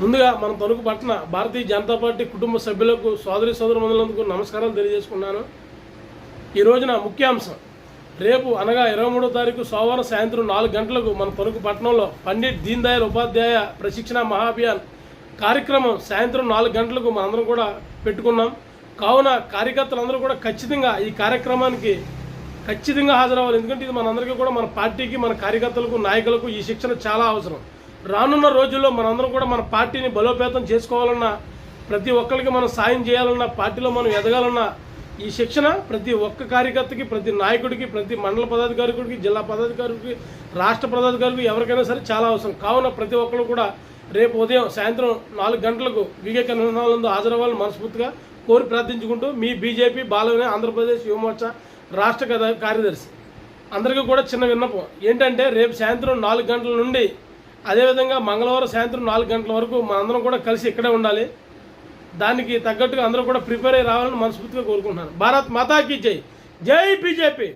ముందుగా మన తణుకు పట్టణ భారతీయ జనతా పార్టీ కుటుంబ సభ్యులకు సోదరులందుకు నమస్కారాలు తెలియజేసుకున్నాను. ఈ రోజున ముఖ్యాంశం, రేపు అనగా 23వ తారీఖు సోమవారం సాయంత్రం 4 గంటలకు మన తణుకు పట్టణంలో పండిట్ దీన్ దయాళ్ ఉపాధ్యాయ ప్రశిక్షణ మహాభియాన్ కార్యక్రమం సాయంత్రం 4 గంటలకు మనందరం కూడా పెట్టుకున్నాం. కావున కార్యకర్తలందరూ కూడా ఖచ్చితంగా ఈ కార్యక్రమానికి హాజరవ్వాలి. ఎందుకంటే ఇది మనందరికీ కూడా, మన పార్టీకి, మన కార్యకర్తలకు, నాయకులకు ఈ శిక్షణ చాలా అవసరం. రానున్న రోజుల్లో మనందరం కూడా మన పార్టీని బలోపేతం చేసుకోవాలన్నా, ప్రతి ఒక్కరికి మనం సాయం చేయాలన్నా, పార్టీలో మనం ఎదగాలన్నా ఈ శిక్షణ ప్రతి ఒక్క కార్యకర్తకి, ప్రతి నాయకుడికి, ప్రతి మండల పదాధికారికి, జిల్లా పదాధికారికి, రాష్ట్ర పదాధికారికి ఎవరికైనా సరే చాలా అవసరం. కావున ప్రతి ఒక్కరు కూడా రేపు ఉదయం సాయంత్రం 4 గంటలకు వివేక నిర్ణయాలందు హాజరవ్వాలని మనస్ఫూర్తిగా కోరి ప్రార్థించుకుంటూ, మీ బీజేపీ బాలవనే ఆంధ్రప్రదేశ్ యువమోర్చా రాష్ట్ర కార్యదర్శి. అందరికీ కూడా చిన్న విన్నపం ఏంటంటే, రేపు సాయంత్రం 4 గంటల నుండి అదేవిధంగా మంగళవారం సాయంత్రం 4 గంటల వరకు మనందరం కూడా కలిసి ఇక్కడే ఉండాలి. దానికి తగ్గట్టుగా అందరూ కూడా ప్రిపేర్ అయ్యి రావాలని మనస్ఫూర్తిగా కోరుకుంటున్నాను. భారత్ మాతాకి జై, జై బీజేపీ.